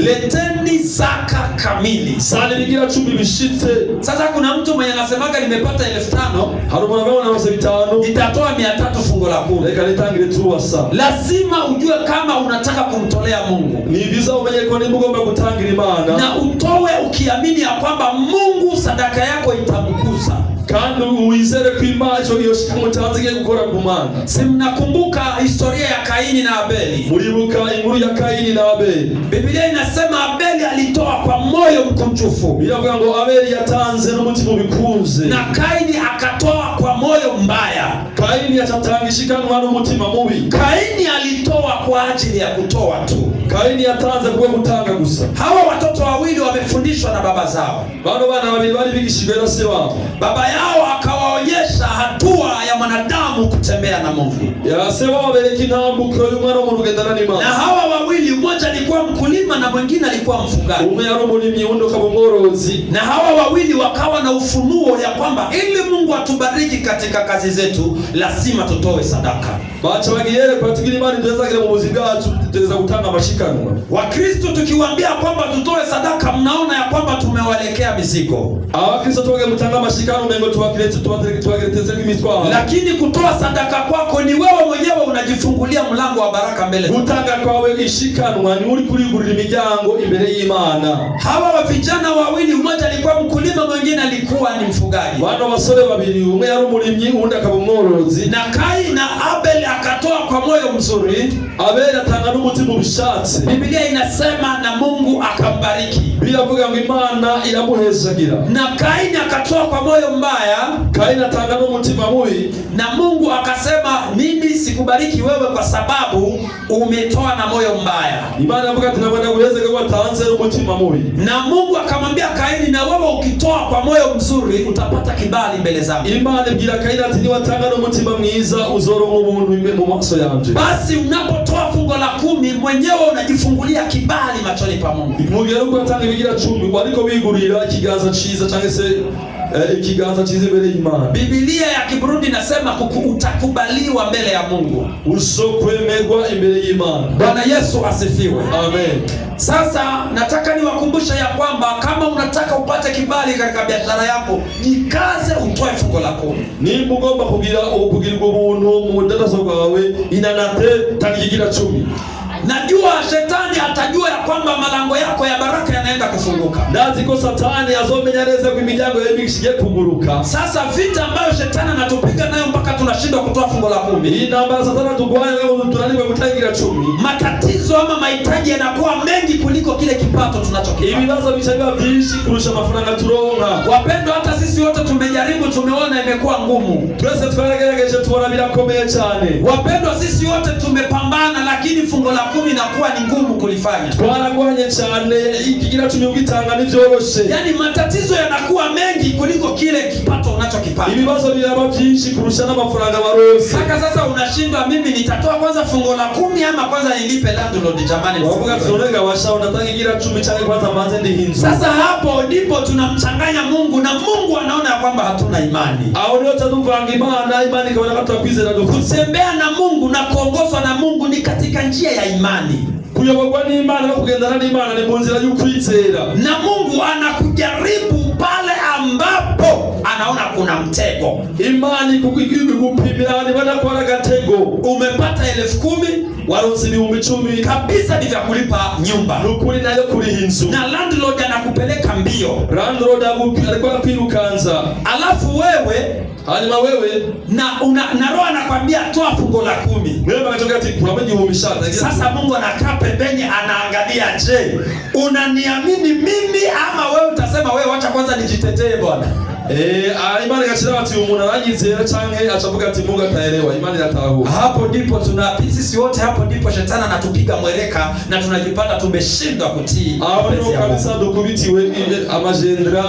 leteni zaka kamili. Sasa kuna mtu mwenye anasemaga nimepata 5,000 nitatoa 300 fungo la 10. Lazima ujue kama unataka kumtolea Mungu, na utowe ukiamini ya kwamba Mungu sadaka yako itamkuza. Kandi uwizere ko Imana yoshika mutanzige gukora ku Mana. Si mnakumbuka historia ya Kaini na Abeli? Muribuka inkuru ya Kaini na Abeli. Biblia inasema Abeli alitoa kwa moyo mkunjufu. Biravuga ngo Abeli yatanze n'umutima ubikunze. Na Kaini akatoa kwa moyo mbaya. Kaini atatangishikana n'umutima mubi. Kaini alitoa kwa ajili ya kutoa tu. Kaini yatanze kwa gutanga gusa. Hawa watoto wawili wamefundishwa na baba zao. Bano bana babiri bari bigishijwe na se wao. Baba yao akawaonyesha hatua ya mwanadamu kutembea na Mungu. Ya se wao bereka intambuko y'umwana mu rugendana n'Imana. Na hawa wawili, mmoja alikuwa mkulima na mwingine alikuwa mfugaji. Umwe yari umurimyi undi akaba umworozi. Na hawa wawili wakawa na ufunuo ya kwamba ili Mungu atubariki katika kazi zetu lazima tutoe sadaka. Bacha bagiyere kwa tugira Imana ndezagira mu buzima bwacu tuteza gutanga amashikanwa. Wakristo tukiwaambia kwamba tutoe sadaka, mnaona ya kwamba tumewalekea mizigo. Abakristo tuwage mutanga amashikanwa mengo tuwakireteze imitwaro. Lakini kutoa sadaka kwako ni wewe mwenyewe unajifungulia mlango wa baraka mbele. Gutanga kwawe ishikanwa ni uri kurigurira imiryango imbere y'Imana. Hawa vijana wawili, mmoja alikuwa mkulima, mwingine alikuwa ni mfugaji. Bano basore babiri, umwe yari umurimyi undi akaba umworozi. Na Kaini na Abeli akatoa kwa moyo mzuri. Abeli atanga n'umutima ubishatse. Biblia inasema na Mungu akambariki. Biravuga ngo Imana iramuhezagira. Na Kaini akatoa kwa moyo mbaya. Kaini atanga n'umutima mubi. Na Mungu akasema mimi sikubariki wewe kwa sababu umetoa na moyo mbaya. Imana iravuga ati nabona guhezeka kwa tanze n'umutima mubi. Na Mungu akamwambia Kaini, na wewe ukitoa kwa moyo mzuri utapata kibali mbele zangu. Imana ibwira Kaini ati niwatanga n'umutima mwiza uzoronka ubuntu mu maso yanje. Basi unapotoa fungo la 10 mwenyewe unajifungulia kibali machoni pa Mungu. Mugero uko atanga ibigira 10 ariko bigurira ikiganza ciza cyangwa se ikiganza chize mbele y'Imana. Biblia ya Kiburundi inasema utakubaliwa mbele ya Mungu. Usokwemerwa imbere y'Imana. Bwana Yesu asifiwe. Amen. Sasa nataka niwakumbusha ya kwamba kama unataka upate kibali katika biashara yako, jikaze utoe fungo la 10. Ni mugomba kugira ubuntu mu ndadazo bwawe inanate tangigira 10. Najua shetani atajua ya kwamba malango yako ya baraka yanaenda kufunguka. Ndazi ko satani azomenyereza ku imiryango yebikishije kuguruka. Sasa vita ambayo shetani anatupiga nayo mpaka tunashindwa kutoa fungo la 10. Hii namba satani tugwaye leo tunalipa kutangira 10. Matatizo ama mahitaji yanakuwa mengi kuliko kile kipato tunachokipata. Ibibazo bichaga byinshi kurusha mafaranga turonka. Wapendwa, hata sisi wote tumejaribu, tumeona imekuwa ngumu. Twese twarageregeje tubona birakomeye cyane. Wapendwa, sisi wote tumepambana, lakini fungo la 10 inakuwa ni ngumu kulifanya. Twaragwanye cyane, ikigira 10 ugitanga nivyoroshe. Yaani matatizo yanakuwa mengi kuliko kile kipato unachokipata. Ibibazo biraba byinshi kurusha n'amafaranga barose. Sasa unashindwa, mimi nitatoa kwanza fungo la 10 ama kwanza nilipe landlord? Jamani, wavuga tunonega washa unataka igira 10 cyane kwanza manze ndihinzu. Sasa hapo ndipo tunamchanganya Mungu na Mungu anaona kwamba hatuna imani. Aho ndio tutuvanga imani kaona kama tukwizera kutembea na Mungu na kuongozwa na Mungu ni katika njia ya imani. Kuyoborwa n'Imana no kugendana n'Imana ni mu nzira y'ukwizera. Na Mungu anakujaribu pale ambapo anaona kuna mtego. Imani kukupimira ni bana kwa gatego. Umepata 10,000, waronse 10,000 kabisa ni vya kulipa nyumba. Nukuri nayo kuri hinzu. Na landlord anakupeleka mbio. Landlord alikuwa kwirukanza. Alafu wewe hanyuma wewe na roho anakuambia toa fungo la 10. Wewe unataka ati kuna mwenye umeshata. Sasa Mungu anakaa pembeni anaangalia, je, unaniamini mimi ama wewe utasema wewe acha kwanza nijitetee bwana? Imani kachira ati umuntu aranyizera canke achavuga ati Mungu ataelewa. Imani yatahuwa. Hapo ndipo sisi wote hapo ndipo shetani anatupiga mwereka na tunajipata tumeshindwa kutii. Hapo ndipo kabisa dukubitiwe amajendra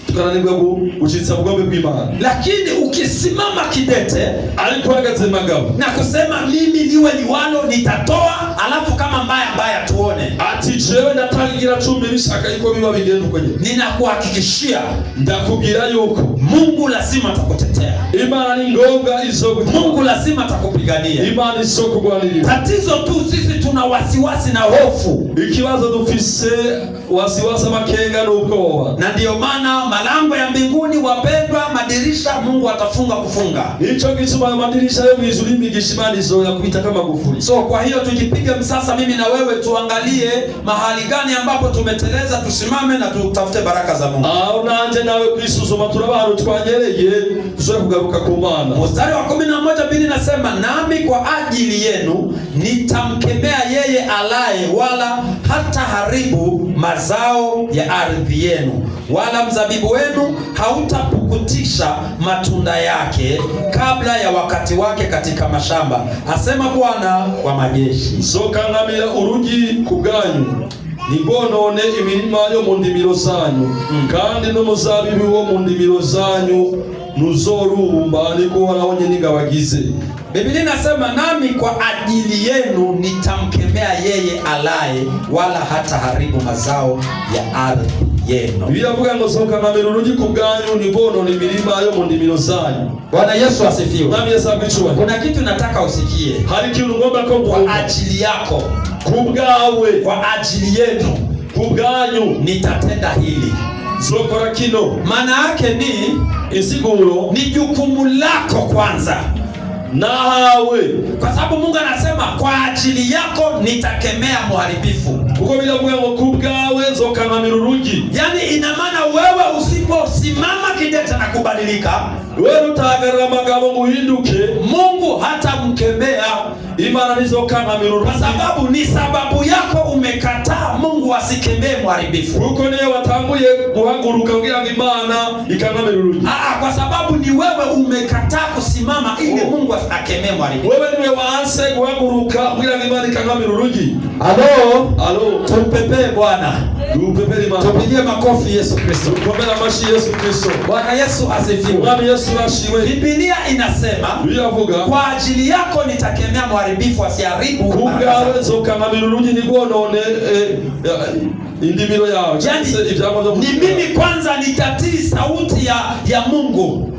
tukananirwa gushitsa ubugombe bw'Imana. Lakini ukisimama kidete ariko hagaze magabo na kusema mimi liwe liwalo nitatoa, alafu kama mbaya tuone, ati jewe ndatangira 10 bishaka yuko biba bigenda uko nyine, ninakuhakikishia, ndakubwira yuko Mungu lazima atakutetea. Imana ni ngombwa izogutetea. Mungu lazima atakupigania. Imana izokugwanirira. Tatizo tu sisi tuna wasiwasi na hofu. Ikibazo dufise wasiwasi makenga n'ubwoba. Na ndio maana malango ya mbinguni wapendwa, madirisha Mungu atafunga kufunga. Hicho gituma madirisha yo mwijuru imigisha Imana izoya kubita kama gufuri. So kwa hiyo tujipige msasa, mimi na wewe tuangalie mahali gani ambapo tumeteleza, tusimame na tutafute baraka za Mungu. Nanje nawe kwisuzuma turabaharo twanyereye tuzore kugaruka ku Mana. Mstari wa 11 Biblia inasema, nami kwa ajili yenu nitamkemea yeye alaye, wala hata haribu mazao ya ardhi yenu, wala mzabibu wenu hautapukutisha matunda yake kabla ya wakati wake katika mashamba, asema Bwana wa majeshi. Sokangamira urugi kubwanyu nibonone imirima yo mu ndimiro zanyu, kandi n'umuzabibu wo mu ndimiro zanyu nuzorumba, niko Horaho n'ingabagize. Biblia inasema, nami kwa ajili yenu nitamkemea yeye alaye, wala hata haribu mazao ya ardhi yenu. Biravuga ngo sokangamira urugi kubwanyu nibonone imirima yo mu ndimiro zanyu. Bwana Yesu asifiwe. Nami Yesu abichwa. Kuna kitu nataka usikie. Hari kitu ngomba ko kwa ajili yako, kubwawe, kwa ajili yenu, kubwanyu nitatenda hili. Zokora kino. Maana yake ni isiguro ni jukumu lako kwanza. Nawe kwa sababu Mungu anasema kwa ajili yako nitakemea muharibifu. Uko bilavuga ngo kubwawe zokangamira urugi. Yani ina maana wewe usiposimama kidete na kubadilika, wewe utahagarara amagambo muhinduke, Mungu hatamkemea. Imana nizokangamira urugi, kwa sababu ni sababu yako umekataa Mungu asikemee muharibifu. Uko niye watanguye guhaguruka kugira ngo Imana ikangamira urugi. Kwa sababu ni wewe umekataa kusimama ili Mungu akemee muharibifu. Wewe niwe waanse guhaguruka kugira ngo Imana ikangamira urugi. Alo, tumpepee Bwana. Tumpepee Imana. Tupigie makofi Yesu Kristo. Tumpepee mashi Yesu Kristo. Bwana Yesu asifiwe. Bwana Yesu asifiwe. Biblia inasema, biravuga kwa ajili yako nitakemea muharibifu asiharibu. Kubwawe zokangamira urugi nibonone indimiro yawe. Yani, ni mimi kwanza nitatii sauti ya Mungu.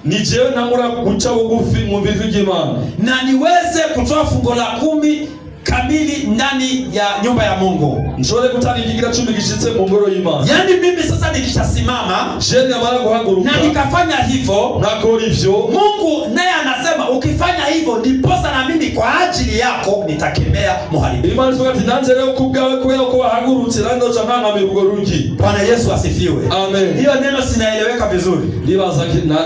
Ni jewe ntangura guca bugufi mu bintu by'Imana, na niweze kutoa fungo la 10 kamili ndani ya nyumba ya Mungu. Nshobore gutanga ikigira 10 gishitse mu ngoro y'Imana. Yani mimi sasa nikishasimama, jeni amara guhaguruka na nikafanya hivyo, nakora ivyo, Mungu naye anasema ukifanya hivyo ndiposa na mimi kwa ajili yako nitakemea muharibifu. Imana ivuga ati nanze rero kubwawe kubera ko wahagurutse nando canangamira urwo rugi. Bwana Yesu asifiwe. Amen. Hiyo neno sinaeleweka vizuri. Ndibaza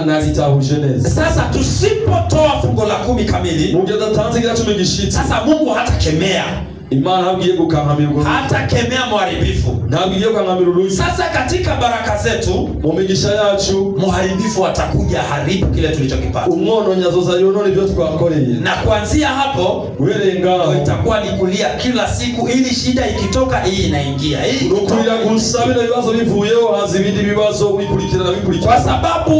na litahuje neza. Sasa tusipotoa fungo la 10 kamili, Mungu adatanze ikigira 10 gishitse, sasa Mungu hatakemea. Imana hagiye gukangamira urwo rugi, hatakemea muharibifu. Nagiye gukangamira urugi. Sasa katika baraka zetu, mu migisha yacu, muharibifu atakuja haribu kile tulichokipata. Umwono nyazoza yonone ibyo twakoreye. Na kuanzia hapo werenga itakuwa ni kulia kila siku, ili shida ikitoka hii inaingia. Hii ukurira gusabira ibibazo bivuyeho hazi ibindi bibazo bikurikirana. Kwa sababu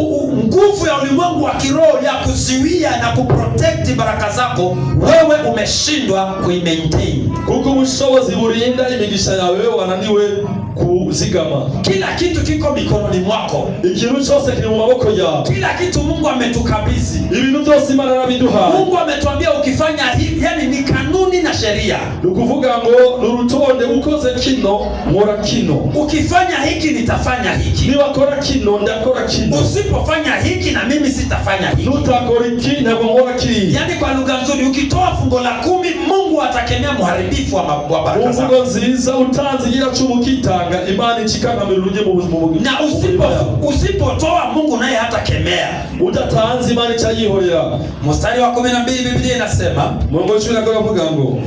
nguvu ya ulimwengu wa kiroho ya kuziwia na kuprotect baraka zako, wewe umeshindwa kuimaintain. Kuko ubushobozi burinda imigisha yawe wewe wananiwe kuzigama. Kila kitu kiko mikononi mwako. Ikintu cyose kiri mu maboko yawe. Kila kitu Mungu ametukabidhi. Ibintu byose Imana arabiduha. Mungu ametuambia ukifanya hivi, yani ni kanuni na sheria. Nukuvuga ngo nurutonde ukoze kino nkora kino. Ukifanya hiki nitafanya hiki. Niwakora kino ndakora kino. Usipofanya hiki na mimi sitafanya hiki. Nutakora iki ntabwo nkora kiri. Yani kwa lugha nzuri, ukitoa fungo la 10 Mungu atakemea muharibifu wa baraka zako. Mungu nziza utanze igira 10 kitanga Imana ikikangamira urugi mu buzima bwawe. Na usipotoa Mungu naye hatakemea. Udatanze Imana cyayihorera. Mstari wa 12 Biblia inasema, Mungu avuga ngo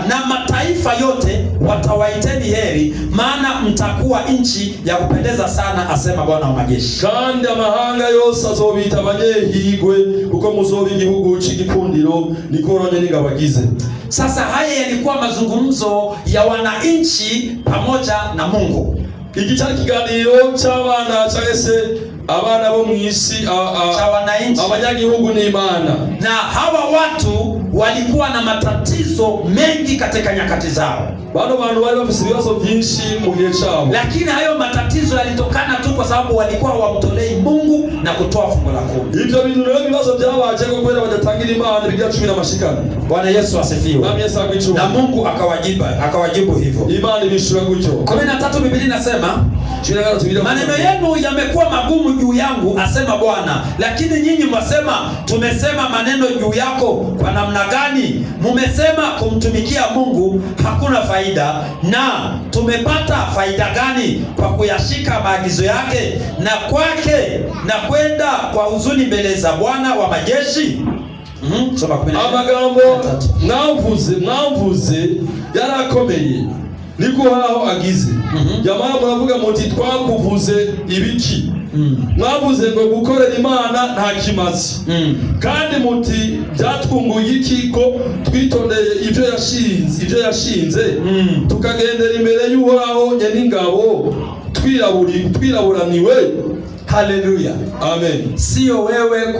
na mataifa yote watawaiteni heri, maana mtakuwa nchi ya kupendeza sana, asema Bwana wa majeshi. Kandi amahanga yose azobita abanyehigwe kuko muzoba igihugu c'igikundiro nikoronye n'ingabagize. Sasa haya yalikuwa mazungumzo ya wananchi pamoja na Mungu. iki cyari kiganiro cy'abana cyangwa se abana bo mu isi abanyagihugu n'Imana. Na hawa watu walikuwa na matatizo mengi katika nyakati zao. Bano bantu bari bafite ibibazo byinshi mu gihe cyabo, lakini hayo matatizo yalitokana tu kwa sababu walikuwa hawamtolei Mungu na kutoa fungu la 10. Ibyo bintu rero bibazo byabaje ko kwera badatangira Imana bigira 10 na mashikana. Bwana Yesu asifiwe. Bwana Yesu akichuma. Na Mungu akawajibu hivyo. Imana ibishura gutyo. 13 Biblia inasema maneno yenu yamekuwa magumu juu yangu, asema Bwana, lakini nyinyi mwasema tumesema maneno juu yako kwa namna gani? Mumesema kumtumikia Mungu hakuna faida, na tumepata faida gani kwa kuyashika maagizo yake na kwake na kwenda kwa huzuni mbele za Bwana wa majeshi? Amagambo mwamvuze yarakomeye niko haho agize. Jamara muravuga muti twakuvuze ibiki? Mwavuze ngo gukorera Imana nta kimazi. Kandi muti byatwunguye iki ko twitondeye ibyo yashinze tukagendera imbere y'Uhoraho nyeningabo twiraburaniwe. Haleluya, amen. Sio wewe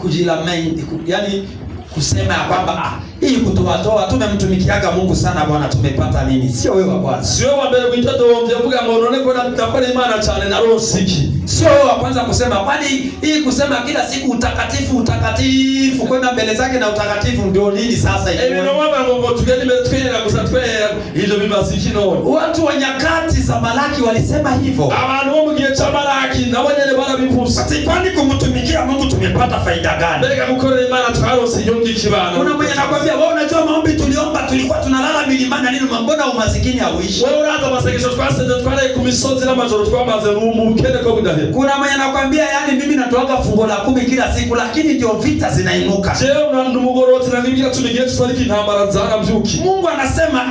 kujilamenti, yani kusema ya kwamba hii kutoa tumemtumikiaga Mungu sana Bwana tumepata nini? Sio wewe wa kwanza. Sio wewe mbele kuitwa mvuga ngo none ko ndakora Imana cyane na rosiki. Sio wewe wa kwanza kusema, kwani hii kusema kila siku utakatifu kwenda mbele zake na utakatifu ndio nini sasa hivi? Ndio mambo ngo tugeni mbele twera kusatwera hivyo bibasiki none. Watu wa nyakati za Malaki walisema hivyo. Abantu bo mu gihe cha Malaki nabo nyene barabivuze. Ati kwani kumtumikia Mungu tumepata faida gani? Mbega gukorera Imana twarose yongi kibano. Kuna mwenye anakuambia wewe unajua maombi tuliomba tulikuwa tunalala milimani nini, mbona umasikini hauishi? Wewe unaanza masekesho twasenze twale ku misozi n'amajoro twamaze mu bukene ko budahera. Kuna mwenye anakuambia yani mimi natoaga fungo la 10 kila siku, lakini ndio vita zinainuka. Je, unandu mugoroti na nibya tumigiye tusaliki ntambara zara mbyuki. Mungu anasema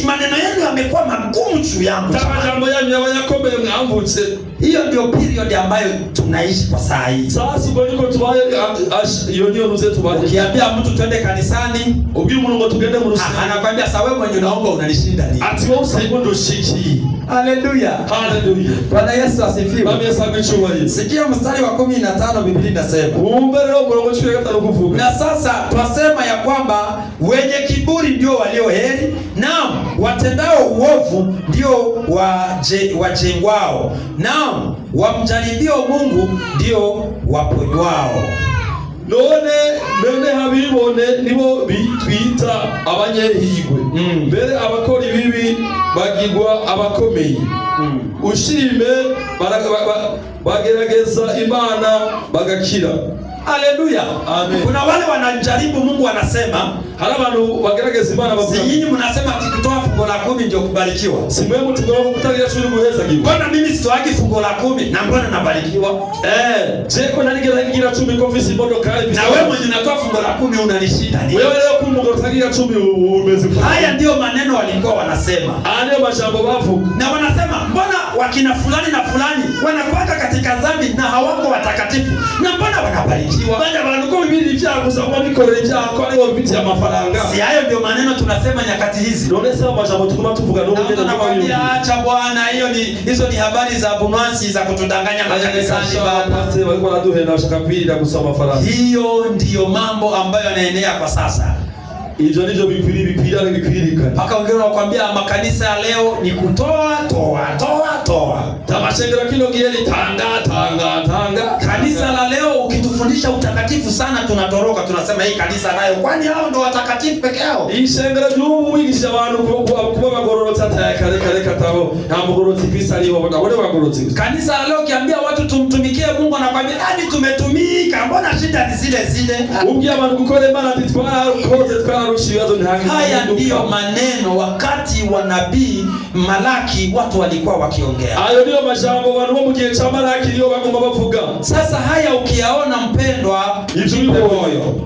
maneno yenu yamekuwa magumu juu yangu. Jambo yanyu yabayakomeye mwambutse. Hiyo ndio period ambayo tunaishi kwa saa hii. Sasa uko niko tubaye iyo ndio nuze tubaye. Ukiambia mtu twende kanisani, ubwi umuntu ngo tugende mu rusengero, anakuambia sawa wewe mwenye unaomba unanishinda nini? Ati wewe usigo ndo shiki. Haleluya. Haleluya. Bwana Yesu asifiwe. Bwana Yesu akichuma. Sikia mstari wa 15 Biblia inasema. Umbere murongo chwe gatano kuvuga. Na sasa twasema ya kwamba wenye kiburi ndio walio heri, naam watendao uovu ndio wajengwao, naam wamjaribio Mungu ndio waponywao. None habibone nibo bitwita abanyehigwe. Mbere abakora ibibi bagirwa abakomeye. Ushime bagerageza Imana bagakira. Haleluya. Amen. Kuna wale wanajaribu Mungu wanasema, hari abantu bagerageza Imana bavuga. Si nyinyi mnasema tukitoa fungo la 10 ndio kubarikiwa. Si mwe mtugomba kutagira cyo guheza gibo. Mbona mimi sitoagi fungo la 10 na mbona nabarikiwa? Je ko nanigira 10 ko visi modoka hivi. Na wewe mwenye unatoa fungo la 10 unanishinda nini? Wewe leo kumbuka utagira 10 umeze. Haya ndio maneno walikuwa wanasema. Ndio mashambo bavu. Na wanasema mbona wakina fulani na fulani wanakwaka katika dhambi na hawako watakatifu, na mbona wanabarikiwa? Banya abantu ko bibiri byago sawa bikorera cyako ari wabiti ya mafaranga. Si hayo ndio maneno tunasema nyakati hizi. None sasa mashambo tukuma tuvuga no ngene nakwambia acha bwana, hizo ni habari za bunwasi za kutudanganya makanisani baba. Sasa walikuwa wanaduhena washakapira kusoma mafaranga. Hiyo ndio mambo ambayo yanaendelea kwa sasa. Hizo ndizo bikwirika. Paka wengine wanakuambia makanisa ya leo ni kutoa. Tamashengera kilo gieli tanga. Kanisa la leo ukitufundisha utakatifu sana tunatoroka, tunasema hii kanisa nayo kwani hao ndio watakatifu peke yao? Hii shengera y'ubu wigisha abantu kuba bagororotse atayakare katabo nta mugororotse Kristo ariho bone bagororotse. Kanisa la leo kiambia watu tumtumikie Mungu anakuambia hadi tumetumika, mbona shida ni zile. Ubwiye abantu gukora Imana ati twararusha ibibazo ntangi. Haya ndio maneno wakati wa nabii Malaki watu walikuwa wakiongea. Hayo ndio majambo abantu bo mu gihe cha Malaki ndio bagomba bavuga. Sasa haya ukiyaona mpendwa, ivyo moyo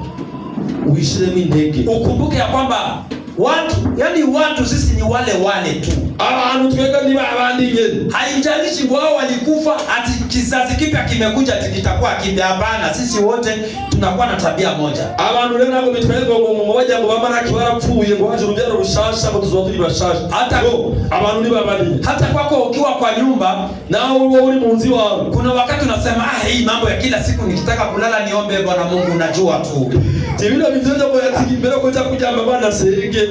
uishiremo intege, ukumbuke ya kwamba watu sisi ni wale tu. Abantu twega ni babandi nyene. Haijalishi wao walikufa ati kizazi kipya kimekuja kitakuwa kipya, hapana. Sisi wote tunakuwa na tabia moja. Abantu rero nabo bitwego ngo bajya ngo bamaraki barapfuye ngo haje urubyaro rushasha ngo tuzoturi bashasha. Hata abantu ni babandi. Hata kwako ukiwa kwa nyumba na wewe uri munzi wao, kuna wakati unasema hii mambo ya kila siku nikitaka kulala niombe Bwana Mungu, unajua tu. Tibira bizenda ngo yatigimbera ko cyakujyamba bana senge.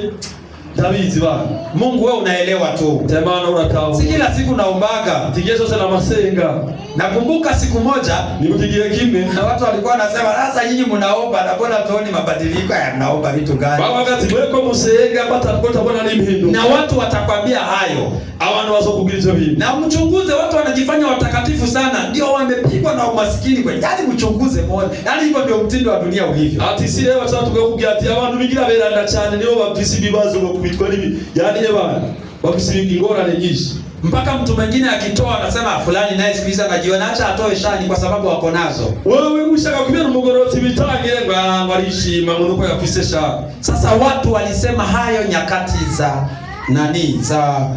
Davizi bana. Mungu wewe unaelewa tu. Temana unatao. Si kila siku naombaga. Tigezo sana masenga. Nakumbuka siku moja nikupigia kimwe na watu walikuwa wanasema sasa nyinyi mnaomba na mbona tuoni mabadiliko ya mnaomba vitu gani? Baba wakati wewe kwa musenga batakota bona n'ibintu. Na watu watakwambia hayo. Abantu bazokubwira ivyo bintu. Na mchunguze, watu wanajifanya watakatifu sana ndio wamepigwa na umaskini kwa. Yaani mchunguze mbona. Yaani hivyo ndio mtindo wa dunia ulivyo. Ati si leo watu tukakubwira ati abantu bigira beranda cyane nibo bafise ibibazo ngo kubitwa nibi. Yaani yebana bafise ingorane nyinshi. Mpaka mtu mwingine akitoa anasema fulani naye siku hizi anajiona acha atoe shani kwa sababu wako nazo. Wewe ushaka kubira umugoroti bitangire ngo arishima ngo nuko yafise shaka. Sasa watu walisema hayo nyakati za za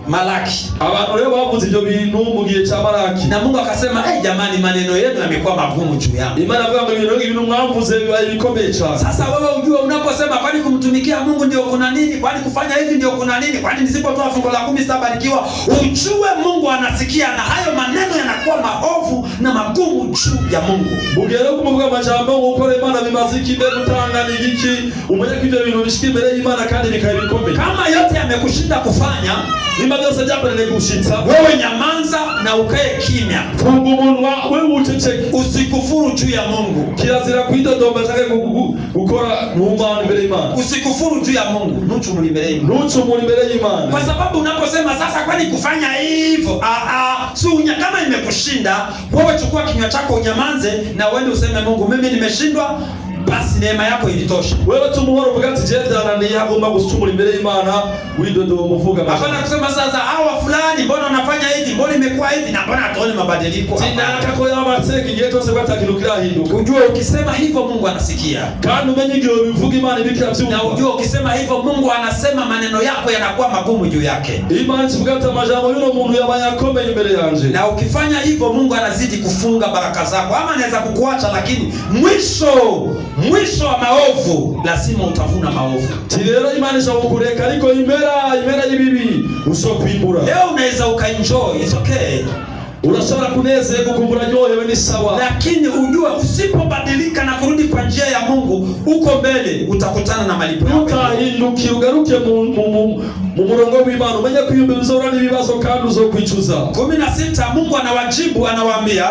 Malaki. Abantu leo bavuze ibyo bintu mu gihe cya Malaki. Na Mungu akasema, jamani maneno yenu yamekuwa magumu juu yangu. Imana avuga ngo ibintu mwamvuze bikomeye cyane. Sasa wewe ujue unaposema kwani kumtumikia Mungu ndio kuna nini? Kwani kufanya hivi ndio kuna nini? Kwani nisipotoa fungu la 10 sitabarikiwa? Ujue Mungu anasikia na hayo maneno yanakuwa maovu na magumu juu ya Mungu. Bugere kumuvuga amajambo ukore Imana bimaziki mbe gutanga n'igiki umenye ko ibyo bintu bishika imbere y'Imana kandi bikabikomeye. Kama yote yamekushinda kufanya byose byakoreye gushitsa, wewe nyamanza na ukae kimya. Funga umunwa wewe uceceke, usikufuru juu ya Mungu. Kirazira kwidodomba cyangwa gukora n'umwana imbere y'Imana. Usikufuru juu ya Mungu, ntucumura imbere y'Imana. Ntucumura imbere y'Imana. Kwa sababu unaposema sasa kwani kufanya hivyo, kama imekushinda, wewe chukua kinywa chako unyamanze na uende useme Mungu, mimi nimeshindwa. Basi neema yako ilitosha. Wewe tumuhoro bugati jetana ni yagomba gucumura imbere y'Imana widodo muvuga basi. Hapana kusema sasa hawa fulani mbona wanafanya hivi, mbona imekuwa hivi na mbona hatuoni mabadiliko. Tinaka ko yabatseki gihe cyose batakirukira hinduka. Ujue ukisema hivyo Mungu anasikia. Kandi umenye ngiyo bivuga Imana ibikira byumva. Na ujue ukisema hivyo Mungu anasema maneno yako yanakuwa magumu juu yake. Imana sibugata amajambo yuno muntu yabayakomeye imbere yanje. Na ukifanya hivyo Mungu anazidi kufunga baraka zako. Ama anaweza kukuacha lakini mwisho wa maovu lazima utavuna maovu. Tirero Imana ishakureka ariko imera y'ibibi usokwimbura. Leo unaweza ukaenjoy, it's okay. Unashobora kunezeka kukumbura nyohewe ni sawa. Lakini ujue usipobadilika na kurudi kwa njia ya Mungu, uko mbele utakutana na malipo yako. Utahinduka ugaruke mu murongo w'Imana umenye kwiyumba bizora n'ibibazo kandi uzokwicuza. 16 Mungu anawajibu anawaambia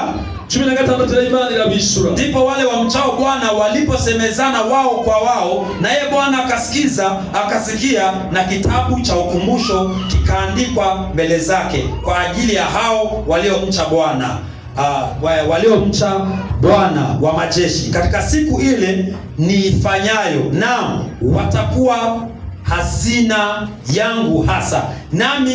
16 Imana irabishura. Ndipo wale wamchao Bwana waliposemezana wao kwa wao, naye Bwana akasikia, na kitabu cha ukumbusho kikaandikwa mbele zake kwa ajili ya hao waliomcha Bwana, waliomcha Bwana wa majeshi katika siku ile niifanyayo, naam watakuwa hazina yangu hasa, nami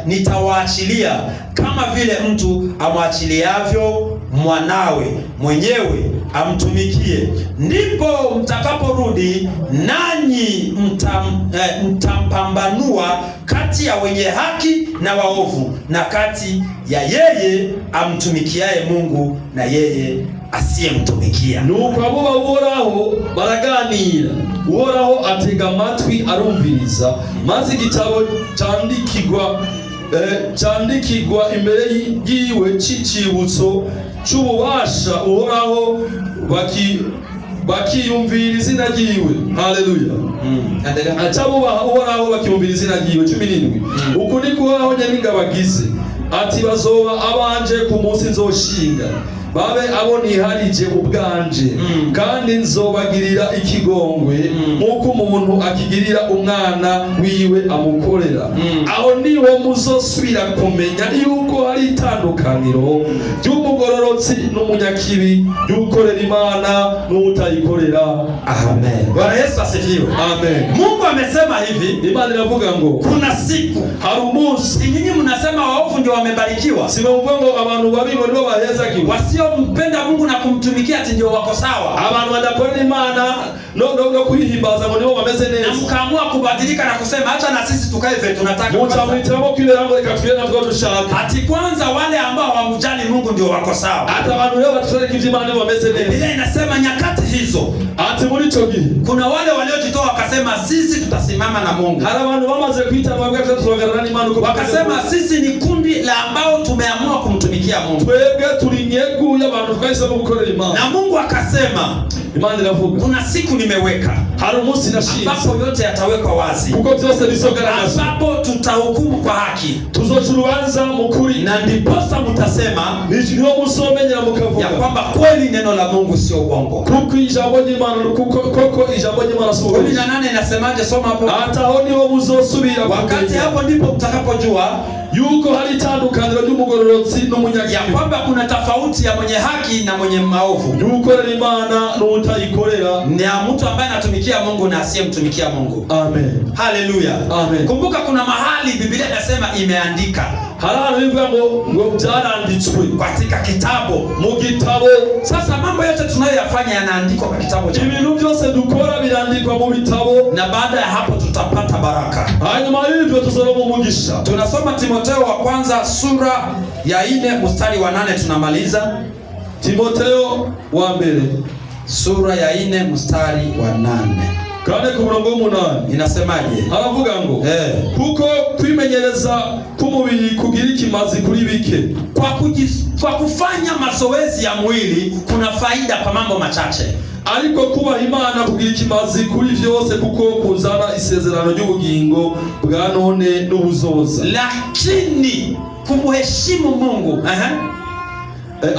nitawaachilia kama vile mtu amwachiliavyo mwanawe mwenyewe amtumikie. Ndipo mtakaporudi nanyi mtampambanua kati ya wenye haki na waovu, na kati ya yeye amtumikiaye Mungu na yeye asiyemtumikia. Nuko abo bahoraho baraganira, uhoraho atega amatwi arumviriza, maze igitabo candikirwa imbere yiwe c'icibutso c'ububasha uhoraho bakiyumvira izina ryiwe. Haleluya. Acabubaha uhoraho bakiyumvira izina ryiwe. 17 uku niko uhoraho nyaningabagize ati bazoba abanje ku munsi nzoshinga, babe abo niharije ubwanje, kandi nzobagirira ikigongwe nk'uko umuntu akigirira umwana wiwe amukorera. Aho niho muzosubira kumenya yuko hari itandukaniro ry'umugororotsi n'umunyakibi, y'ukorera Imana n'utayikorera. Amen. Bwana Yesu asifiwe. Amen. Mungu amesema hivi, Imana inavuga ngo kuna siku, hari umunsi. Nyinyi mnasema waovu ndio wamebarikiwa. Simevuga ngo abantu babi bo baheza kiwa. wasiompenda Mungu na kumtumikia ati ndio wako sawa. Abantu badakorera Imana no kuyihimbaza ngo nibo bameze neza. Na mkaamua kubadilika na kusema acha na sisi tukae vile tunataka. Mutamwitiramo kwibera ngo reka tugende nabwo dushaka. Ati kwanza wale ambao hawamjali Mungu ndio wako sawa. Hata abantu leo batushaka ivy'Imana nibo bameze neza. Biblia inasema nyakati hizo, ati muri ico gihe kuna wale waliojitoa wakasema sisi tutasimama na Mungu. Hari abantu bamaze kwitana bagaka tuzogarana n'Imana uko wakasema sisi ni kundi la ambao tumeamua kumtumikia Mungu. Twebwe turi nyegu y'abantu twahisemo gukorera Imana. Na Mungu akasema, Imana iravuga, kuna siku nimeweka, hari umunsi nashinze, ambapo yote yatawekwa wazi, kuko byose bizogaragaza, ambapo tutahukumu kwa haki, tuzoca urubanza mu kuri, na ndiposa mutasema niho muzomenyera mukavuga ya kwamba kweli neno la Mungu sio uongo, kuko ijambo ry'Imana koko ijambo ry'Imana sio uongo. 18 inasemaje? Soma hapo. Hata aho niho muzosubira, wakati hapo ndipo mtakapojua yuko hari itandukaniro ry'umugororotsi n'umunyagihugu, ya kwamba kuna tofauti ya mwenye haki na mwenye maovu, yukorera Imana n'utayikorera, ni mtu ambaye anatumikia Mungu na asiyemtumikia Mungu. Amen. Haleluya. Amen. Kumbuka kuna mahali Biblia inasema imeandika. Harano bivuga ngo byaranditswe katika kitabu, mu gitabo. Sasa mambo yote tunayoyafanya yanaandikwa kwa kitabu cha ibintu byose dukora birandikwa mu bitabo, na baada ya hapo tutapata baraka. Hanyuma hivyo tuzaba mu mugisha. Tunasoma Timotheo wa kwanza sura ya 4 mstari wa 8 tunamaliza. Timotheo wa mbere sura ya 4 mstari wa 8. Kane ku murongo w'umunani inasemaje? Aravuga ngo kuko kwimenyereza k'umubiri kugira ikimazi kuri bike, kwa kufanya mazoezi ya mwili kuna faida kwa mambo machache, ariko kubaha Imana kugira ikimazi kuri vyose kuko kuzana isezerano ry'ubugingo bwa none n'ubuzoza. Lakini kumuheshimu Mungu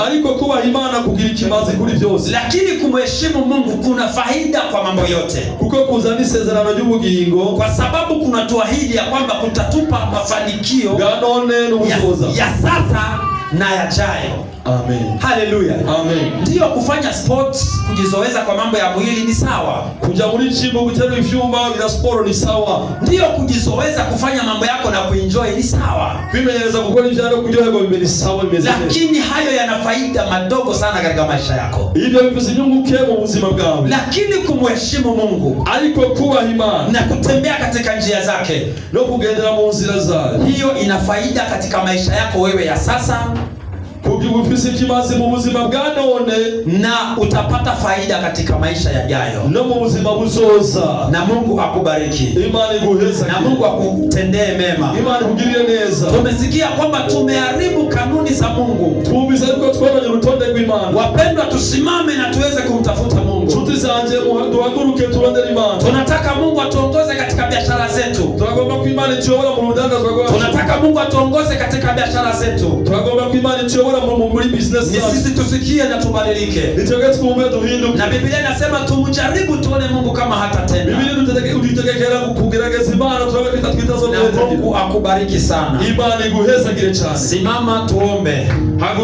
ariko kubaha Imana kugira ikimazi kuri vyose, lakini kumheshimu Mungu kuna faida kwa mambo yote, kuko kuzana isezerano ry'ubugingo, kwa sababu kuna tuahidi ya kwamba kutatupa mafanikio bwa none n'ubuzoza ya sasa na yajayo. Amen. Haleluya. Amen. Ndio kufanya sports, kujizoeza kwa mambo ya mwili ni sawa. Kuja muri gym gutera ivyuma bila sport ni sawa. Ndio kujizoeza kufanya mambo yako na kuenjoy ni sawa. Kwimenyereza gukora ivyaro kuryoherwa ni sawa imeze. Lakini hayo yana faida madogo sana katika maisha yako. Hivyo bifise inyungu ke mu buzima bwawe. Lakini kumheshimu Mungu, ariko kubaha Imana na kutembea katika njia zake, no kugendera mu nzira zayo, hiyo ina faida katika maisha yako wewe ya sasa, kugira ufise ikimazi mu buzima bwa none, na utapata faida katika maisha yajayo, no mu buzima buzoza. Na Mungu akubariki, Imana iguheza, na Mungu akutendee mema, Imana ikugirire neza. Tumesikia kwamba tumeharibu kanuni za Mungu, twumvise yuko twabonye urutonde rw'Imana. Wapendwa, tusimame na tuweze kumtafuta Mungu. Nshuti zanje, duhaguruke turondere Imana. Tunataka Mungu atuongoze katika biashara zetu. Turagomba ko Imana ituyobora mu rudandazwa rwacu. Tunataka Mungu atuongoze katika biashara zetu. Turagomba ko Imana ituyobora muri business zacu. Ni sisi tusikie na tubadilike. Nitege twumve duhinduke. Na Biblia inasema tumjaribu tuone Mungu kama hatatenda. Biblia udutegekera kugerageza Imana turabe kitatwitazo. Na Mungu akubariki sana. Imana iguhezagire cyane. Simama tuombe.